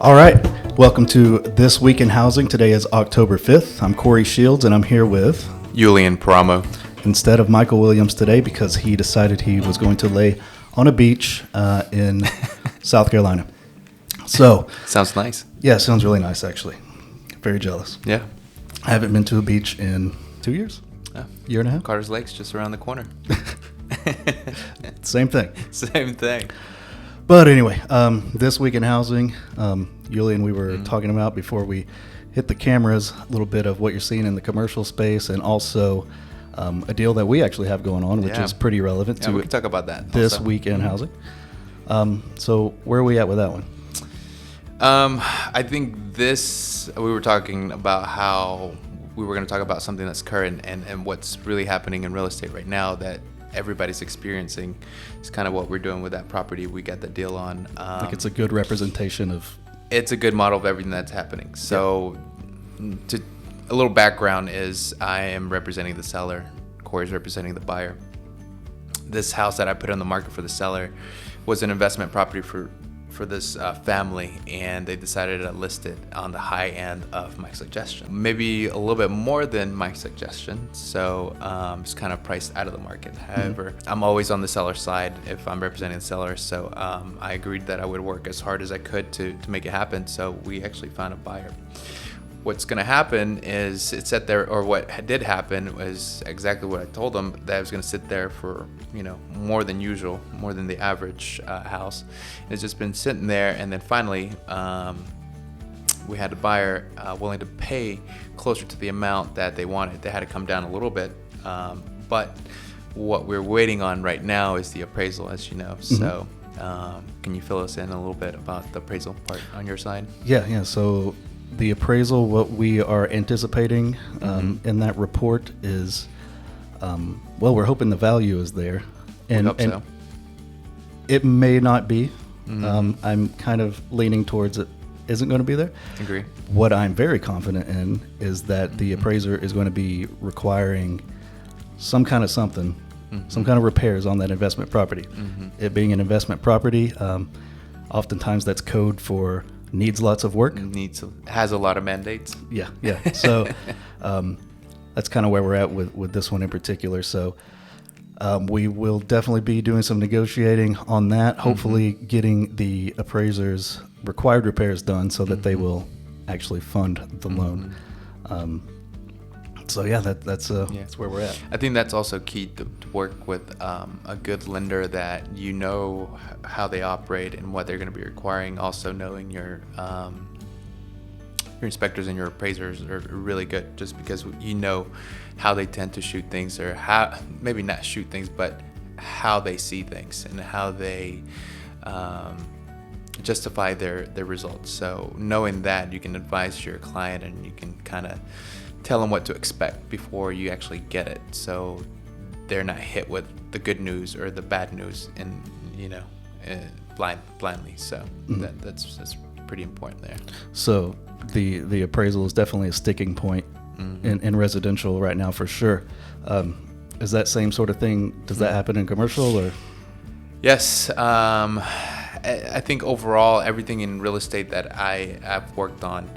All right, welcome to This Week in Housing. Today is October 5th. I'm Corey Shields, and I'm here with Yulian Promo. Instead of Michael Williams today because he decided he was going to lay on a beach in South Carolina. So Sounds nice. yeah, sounds really nice actually. Very jealous. Yeah. I haven't been to a beach in 2 years, year and a half. Carter's Lake's just around the corner. Same thing. Same thing. But anyway, This Week in Housing, Yulian, we were talking about before we hit the cameras a little bit of what you're seeing in the commercial space and also a deal that we actually have going on, which is pretty relevant to we can talk about that This also. Week in Housing. So where are we at with that one? I think we were talking about how we were going to talk about something that's current and what's really happening in real estate right now that everybody's experiencing. It's kind of what we're doing with that property we got the deal on. I think it's a good representation of... It's a good model of everything that's happening. So a little background is I am representing the seller. Corey's representing the buyer. This house that I put on the market for the seller was an investment property for this family, and they decided to list it on the high end of my suggestion. Maybe a little bit more than my suggestion, so it's kind of priced out of the market. However, I'm always on the seller side if I'm representing the seller, so I agreed that I would work as hard as I could to make it happen, so we actually found a buyer. What's going to happen is it sat there, or what did happen was exactly what I told them, that it was going to sit there for, more than usual, more than the average house. It's just been sitting there, and then finally we had a buyer willing to pay closer to the amount that they wanted. They had to come down a little bit, but what we're waiting on right now is the appraisal, as you know. So can you fill us in a little bit about the appraisal part on your side? Yeah. So the appraisal, what we are anticipating in that report is, we're hoping the value is there. And, we hope so. It may not be. I'm kind of leaning towards it isn't going to be there. Agree. What I'm very confident in is that the appraiser is going to be requiring some kind of some kind of repairs on that investment property. It being an investment property, oftentimes that's code for needs lots of work. Has a lot of mandates. Yeah. So that's kind of where we're at with this one in particular. So we will definitely be doing some negotiating on that, hopefully getting the appraiser's required repairs done so that they will actually fund the loan. So that's where we're at. I think that's also key to work with a good lender that you know how they operate and what they're going to be requiring. Also knowing your inspectors and your appraisers are really good, just because you know how they tend to shoot things, or how maybe not shoot things, but how they see things and how they justify their results. So knowing that, you can advise your client and you can kind of tell them what to expect before you actually get it, so they're not hit with the good news or the bad news and blindly. So that's pretty important there. So the appraisal is definitely a sticking point in residential right now for sure. Is that same sort of thing? Does that happen in commercial or? Yes. I think overall everything in real estate that I've worked on,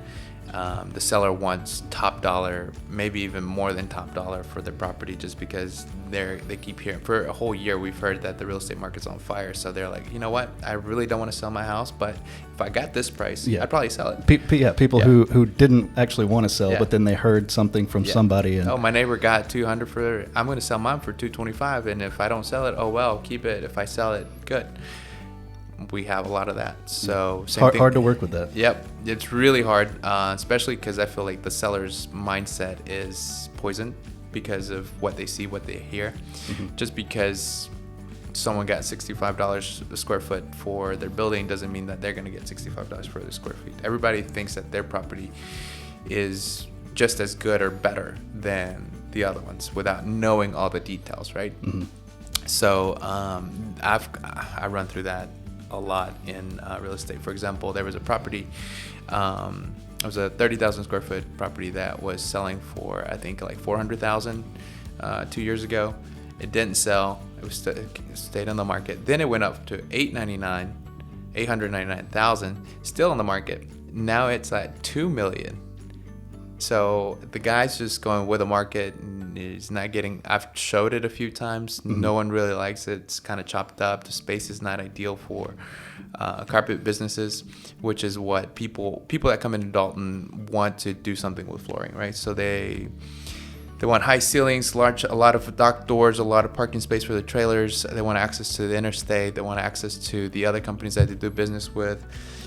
the seller wants top dollar, maybe even more than top dollar for their property, just because they keep hearing, for a whole year we've heard that the real estate market's on fire. So they're like, you know what, I really don't want to sell my house, but if I got this price, I'd probably sell it. People who didn't actually want to sell, but then they heard something from somebody. And my neighbor got 200 for, I'm going to sell mine for 225, and if I don't sell it, oh well, keep it. If I sell it, good. We have a lot of that, so hard to work with that. Yep, it's really hard, especially because I feel like the seller's mindset is poisoned because of what they see, what they hear. Just because someone got $65 a square foot for their building doesn't mean that they're going to get $65 for their square feet. Everybody thinks that their property is just as good or better than the other ones without knowing all the details, right? So I run through that a lot in real estate. For example, there was a property, it was a 30,000 square foot property that was selling for, I think, like $400,000 2 years ago. It didn't sell. It was stayed on the market. Then it went up to $899,000, still on the market. Now it's at $2 million. So the guy's just going with the market, and he's not getting. I've showed it a few times. Mm-hmm. No one really likes it. It's kind of chopped up. The space is not ideal for carpet businesses, which is what people that come into Dalton want to do something with flooring, right? So they want high ceilings, a lot of dock doors, a lot of parking space for the trailers. They want access to the interstate. They want access to the other companies that they do business with,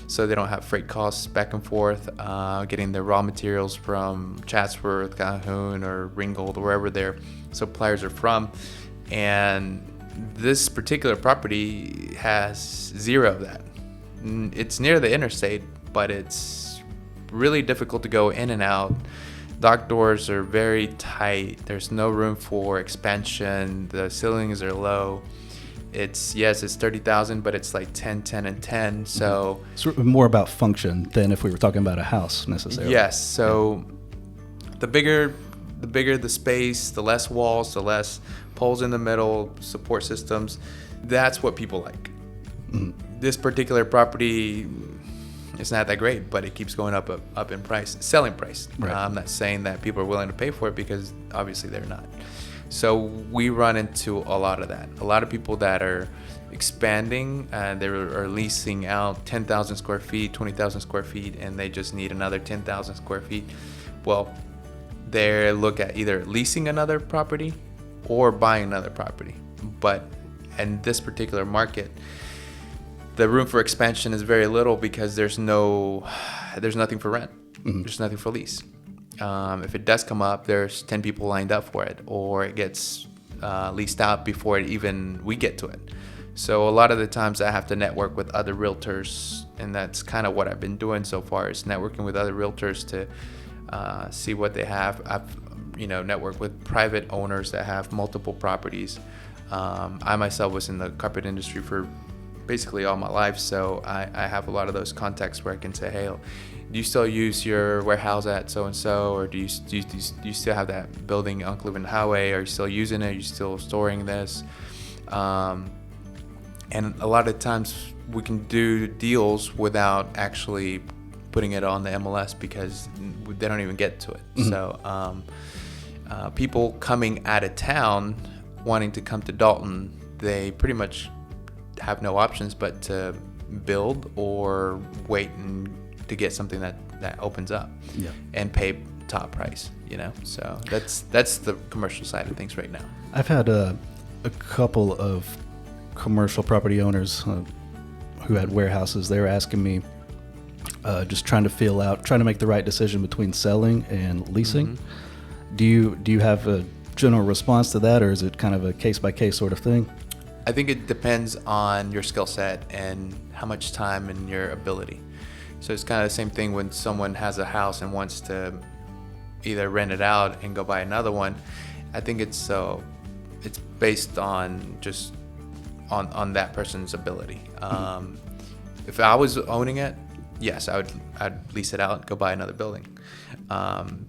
so they don't have freight costs back and forth, getting their raw materials from Chatsworth, Calhoun, or Ringgold, or wherever their suppliers are from. And this particular property has zero of that. It's near the interstate, but it's really difficult to go in and out. Dock doors are very tight. There's no room for expansion. The ceilings are low. It's 30,000, but it's like 10, 10, and 10. So it's more about function than if we were talking about a house necessarily. Yes. So the bigger the space, the less walls, the less poles in the middle, support systems. That's what people like. Mm-hmm. This particular property, it's not that great, but it keeps going up in price, selling price. Right. I'm not saying that people are willing to pay for it, because obviously they're not. So we run into a lot of that. A lot of people that are expanding, they are leasing out 10,000 square feet, 20,000 square feet, and they just need another 10,000 square feet. Well, they look at either leasing another property or buying another property. But in this particular market, the room for expansion is very little, because there's nothing for rent. Mm-hmm. There's nothing for lease. If it does come up, there's 10 people lined up for it, or it gets leased out before we get to it. So a lot of the times I have to network with other realtors, and that's kind of what I've been doing so far, is networking with other realtors to see what they have. I've networked with private owners that have multiple properties. I myself was in the carpet industry for basically all my life, so I have a lot of those contacts where I can say, hey, do you still use your warehouse at so and so, or do you still have that building on Cleveland Highway? Are you still using it? Are you still storing this? And a lot of times we can do deals without actually putting it on the MLS, because they don't even get to it. Mm-hmm. So people coming out of town wanting to come to Dalton, they pretty much have no options but to build or wait and to get something that opens up, and pay top price, so that's the commercial side of things right now. I've had a couple of commercial property owners who had warehouses. They were asking me, just trying to make the right decision between selling and leasing. Mm-hmm. Do you have a general response to that, or is it kind of a case by case sort of thing? I think it depends on your skill set and how much time and your ability. So it's kind of the same thing when someone has a house and wants to either rent it out and go buy another one. I think it's based on just on that person's ability. If I was owning it, yes, I'd lease it out and go buy another building.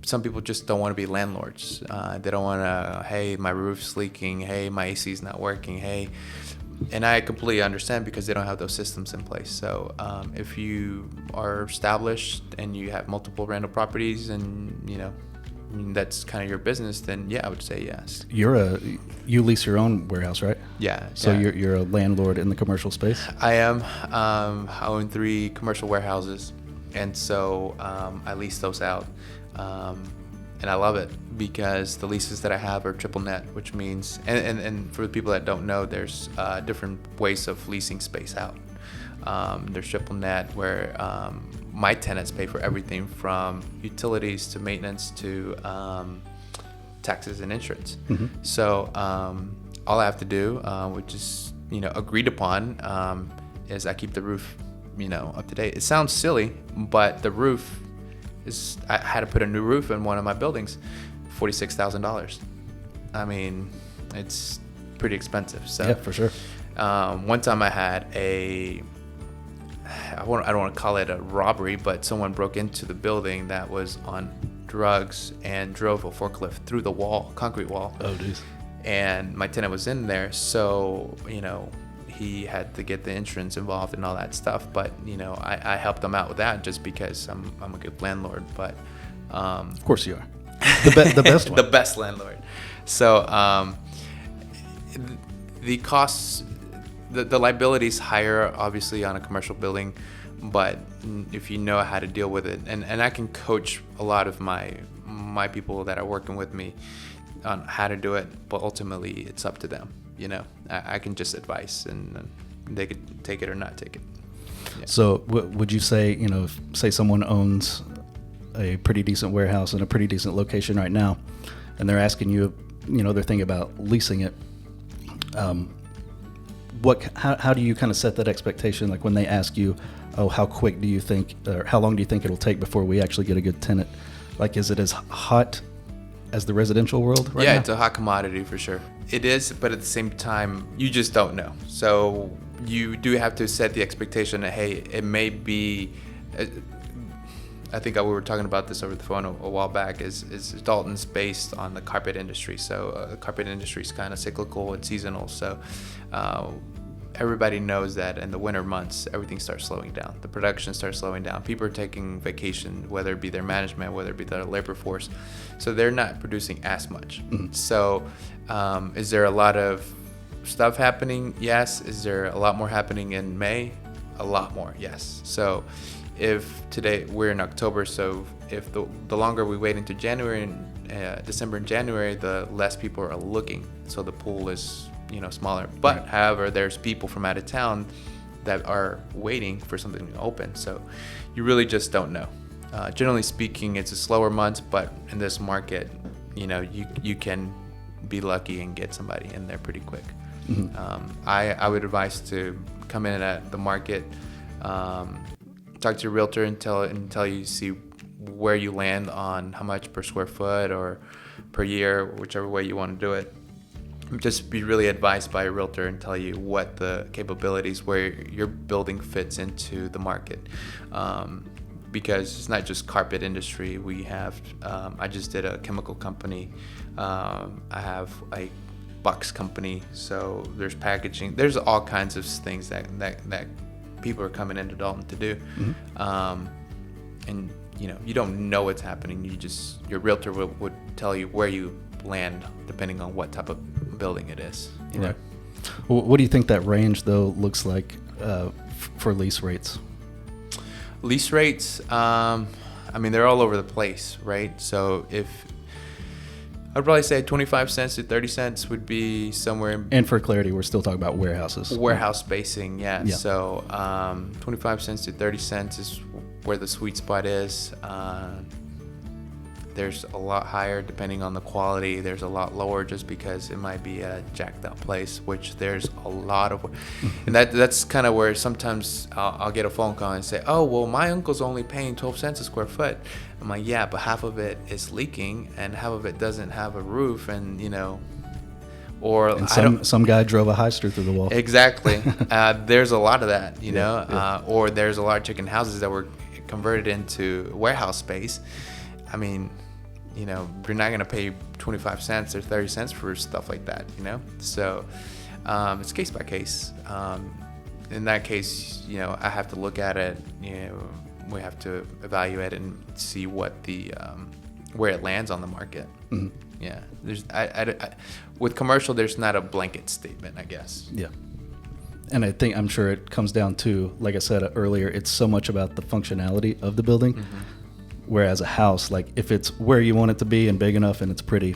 Some people just don't want to be landlords. They don't want to, hey, my roof's leaking, hey, my AC's not working, hey. And I completely understand, because they don't have those systems in place. So if you are established and you have multiple rental properties, and that's kind of your business, then I would say yes. You lease your own warehouse, right? Yeah. So you're a landlord in the commercial space? I am. I own 3 commercial warehouses, and so I lease those out. And I love it, because the leases that I have are triple net, which means, and for the people that don't know, there's different ways of leasing space out. There's triple net, where my tenants pay for everything from utilities to maintenance to taxes and insurance. Mm-hmm. So all I have to do, which is agreed upon, is I keep the roof up to date. It sounds silly, but the roof I had to put a new roof in one of my buildings, $46,000. I mean, it's pretty expensive. So yeah, for sure. One time I had I don't want to call it a robbery, but someone broke into the building that was on drugs and drove a forklift through the concrete wall. Oh, geez. And my tenant was in there, so he had to get the insurance involved and all that stuff. But I helped him out with that just because I'm a good landlord. But of course you are the best one. The best landlord. So the costs, the liability is higher, obviously, on a commercial building. But if you know how to deal with it, and I can coach a lot of my people that are working with me on how to do it, but ultimately it's up to them. I can just advise, and they could take it or not take it. Yeah. So would you say, if, say someone owns a pretty decent warehouse in a pretty decent location right now, and they're asking you, they're thinking about leasing it, how do you kind of set that expectation? Like when they ask you, how quick do you think, or how long do you think it'll take before we actually get a good tenant? Like, is it as hot as the residential world right now? Yeah, it's a hot commodity for sure. It is, but at the same time, you just don't know. So you do have to set the expectation that, hey, it may be, I think we were talking about this over the phone a while back, is Dalton's based on the carpet industry. So the carpet industry is kind of cyclical and seasonal. So everybody knows that in the winter months, everything starts slowing down. The production starts slowing down. People are taking vacation, whether it be their management, whether it be their labor force. So they're not producing as much. Mm-hmm. So is there a lot of stuff happening? Yes. Is there a lot more happening in May? A lot more, yes. So if today we're in October, so if the longer we wait into January and December and January, the less people are looking. So the pool is smaller. But however, there's people from out of town that are waiting for something to open. So you really just don't know. Generally speaking, it's a slower month, but in this market, you can be lucky and get somebody in there pretty quick. Mm-hmm. I would advise to come in at the market, talk to your realtor until you see where you land on how much per square foot or per year, whichever way you want to do it. Just be really advised by a realtor and tell you what the capabilities, where your building fits into the market. Because it's not just carpet industry. We have, I just did a chemical company. I have a box company. So there's packaging. There's all kinds of things that people are coming into Dalton to do. Mm-hmm. And you don't know what's happening. Your realtor would tell you where you land depending on what type of building it is. Right. Well, what do you think that range though looks like for lease rates? Lease rates, they're all over the place, right? So I'd probably say 25 cents to 30 cents would be somewhere. And for clarity, we're still talking about warehouses. Warehouse spacing, yeah. So 25 cents to 30 cents is where the sweet spot is. There's a lot higher depending on the quality. There's a lot lower just because it might be a jacked up place, which there's a lot of. And that's kind of where sometimes I'll get a phone call and say, oh, well, my uncle's only paying 12 cents a square foot. I'm like, yeah, but half of it is leaking and half of it doesn't have a roof, and or some guy drove a heister through the wall. Exactly. There's a lot of that, yeah. Or there's a lot of chicken houses that were converted into warehouse space. You're not going to pay 25 cents or 30 cents for stuff like that, So it's case by case. In that case, I have to look at it. We have to evaluate it and see what where it lands on the market. Mm-hmm. Yeah. With commercial, there's not a blanket statement, I guess. Yeah. And I'm sure it comes down to, like I said earlier, it's so much about the functionality of the building. Mm-hmm. Whereas a house, like if it's where you want it to be and big enough and it's pretty,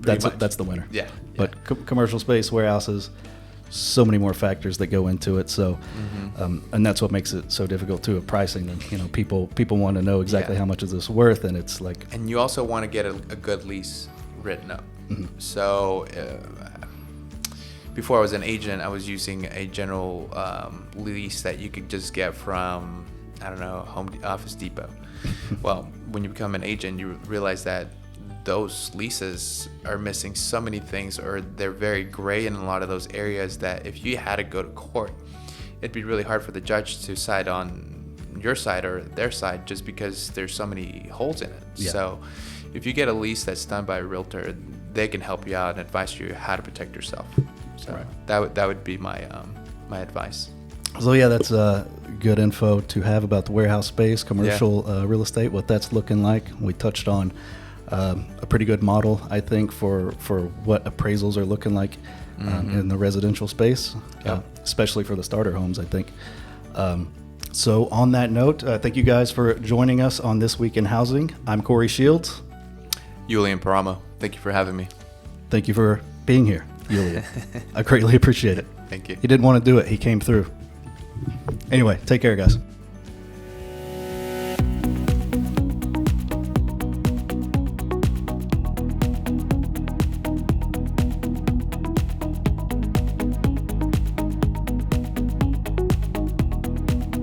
that's the winner. Yeah. But commercial space, warehouses, so many more factors that go into it. So, mm-hmm. And that's what makes it so difficult too. Of pricing, and people want to know exactly how much is this worth, and it's like. And you also want to get a good lease written up. Mm-hmm. So. Before I was an agent, I was using a general lease that you could just get from, Office Depot. Well, when you become an agent, you realize that those leases are missing so many things, or they're very gray in a lot of those areas, that if you had to go to court, it'd be really hard for the judge to side on your side or their side just because there's so many holes in it. Yeah. So if you get a lease that's done by a realtor, they can help you out and advise you how to protect yourself. So Right. that would be my my advice. So yeah, that's good info to have about the warehouse space, commercial real estate, what that's looking like. We touched on a pretty good model, I think, for what appraisals are looking like in the residential space, Yep. especially for the starter homes, I think. So on that note, thank you guys for joining us on This Week in Housing. I'm Corey Shields. Yulian Paramo, thank you for having me. Thank you for being here, Yulian. I greatly appreciate it. Thank you. He didn't want to do it. He came through. Anyway, take care, guys.